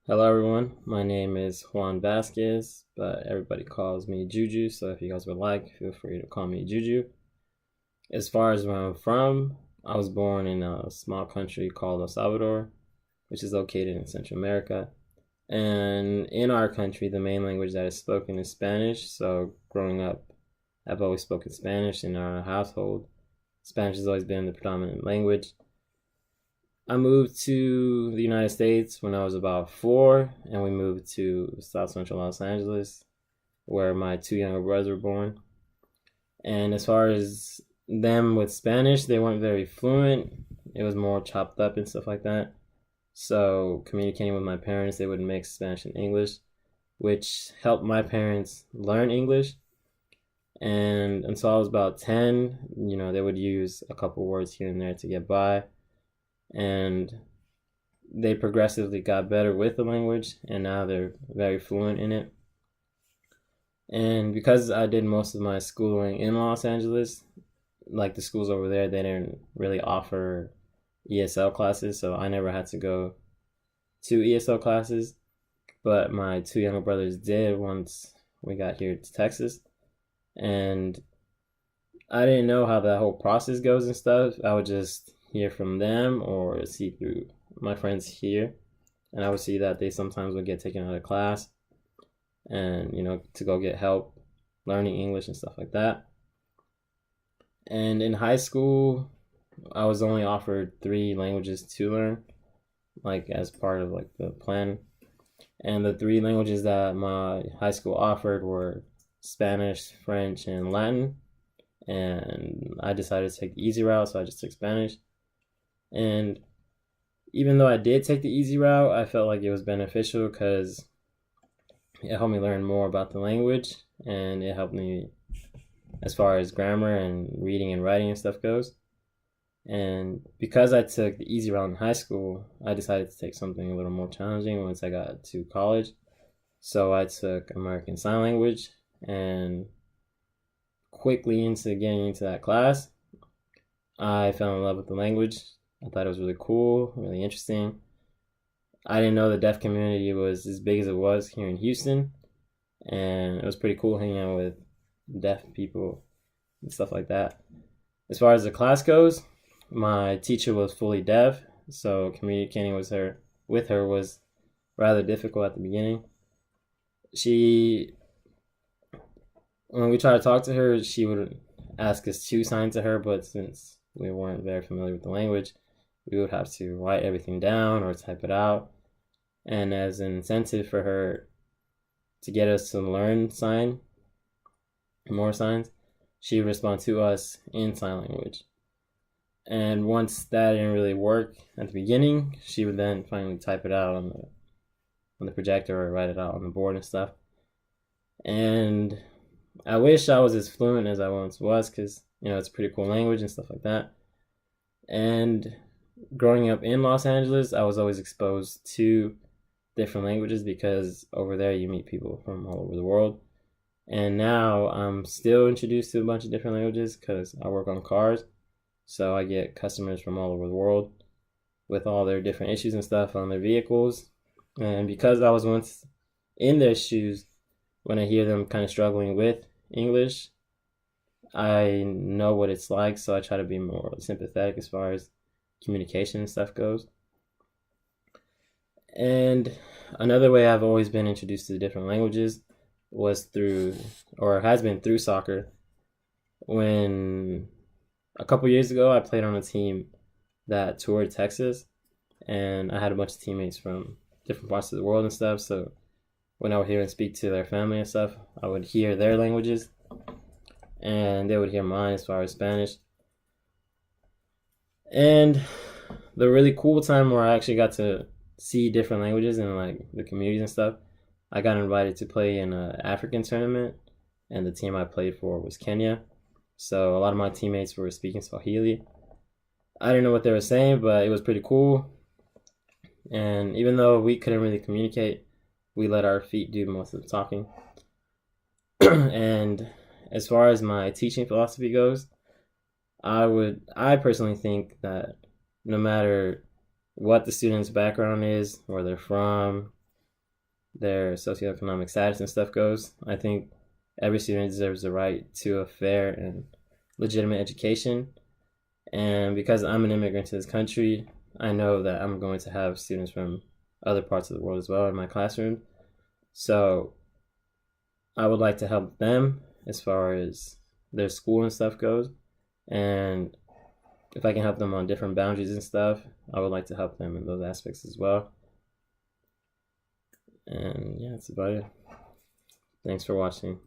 Hello everyone, my name is Juan Vasquez, but everybody calls me Juju, so if you guys would like, feel free to call me Juju. As far as where I'm from, I was born in a small country called El Salvador, which is located in Central America. And in our country, the main language that is spoken is Spanish, so growing up, I've always spoken Spanish in our household. Spanish has always been the predominant language. I moved to the United States when I was about 4, and we moved to South Central Los Angeles, where my two younger brothers were born. And as far as them with Spanish, they weren't very fluent. It was more chopped up and stuff like that. So communicating with my parents, they would mix Spanish and English, which helped my parents learn English. And until I was about 10, they would use a couple words here and there to get by. And they progressively got better with the language, and now they're very fluent in it. And because I did most of my schooling in Los Angeles, like the schools over there, they didn't really offer ESL classes, so I never had to go to ESL classes. But my two younger brothers did once we got here to Texas. And I didn't know how that whole process goes and stuff. I would just hear from them or see through my friends here, and I would see that they sometimes would get taken out of class and to go get help learning English and stuff like that. And in high school, I was only offered 3 languages to learn, like as part of like the plan. And the 3 languages that my high school offered were Spanish, French, and Latin. And I decided to take the easy route, so I just took Spanish. And even though I did take the easy route, I felt like it was beneficial because it helped me learn more about the language, and it helped me as far as grammar and reading and writing and stuff goes. And because I took the easy route in high school, I decided to take something a little more challenging once I got to college. So I took American Sign Language, and quickly into getting into that class, I fell in love with the language. I thought it was really cool, really interesting. I didn't know the deaf community was as big as it was here in Houston, and it was pretty cool hanging out with deaf people and stuff like that. As far as the class goes, my teacher was fully deaf, so communicating with her was rather difficult at the beginning. When we tried to talk to her, she would ask us to sign to her, but since we weren't very familiar with the language, we would have to write everything down or type it out. And as an incentive for her to get us to learn more signs, she would respond to us in sign language. And once that didn't really work at the beginning, she would then finally type it out on the projector or write it out on the board and stuff. And I wish I was as fluent as I once was, because it's a pretty cool language and stuff like that. And growing up in Los Angeles, I was always exposed to different languages because over there you meet people from all over the world. And now I'm still introduced to a bunch of different languages because I work on cars. So I get customers from all over the world with all their different issues and stuff on their vehicles. And because I was once in their shoes, when I hear them kind of struggling with English, I know what it's like, so I try to be more sympathetic as far as communication and stuff goes. And another way I've always been introduced to different languages has been through soccer. When a couple years ago, I played on a team that toured Texas, and I had a bunch of teammates from different parts of the world and stuff, so when I would hear and speak to their family and stuff, I would hear their languages, and they would hear mine as far as Spanish. And the really cool time where I actually got to see different languages and like the communities and stuff, I got invited to play in an African tournament, and the team I played for was Kenya. So a lot of my teammates were speaking Swahili. I didn't know what they were saying, but it was pretty cool. And even though we couldn't really communicate, we let our feet do most of the talking. And as far as my teaching philosophy goes, I personally think that no matter what the student's background is, where they're from, their socioeconomic status and stuff goes. I think every student deserves the right to a fair and legitimate education. And because I'm an immigrant to this country, I know that I'm going to have students from other parts of the world as well in my classroom. So I would like to help them as far as their school and stuff goes. And if I can help them on different boundaries and stuff, I would like to help them in those aspects as well. And yeah, that's about it. Thanks for watching.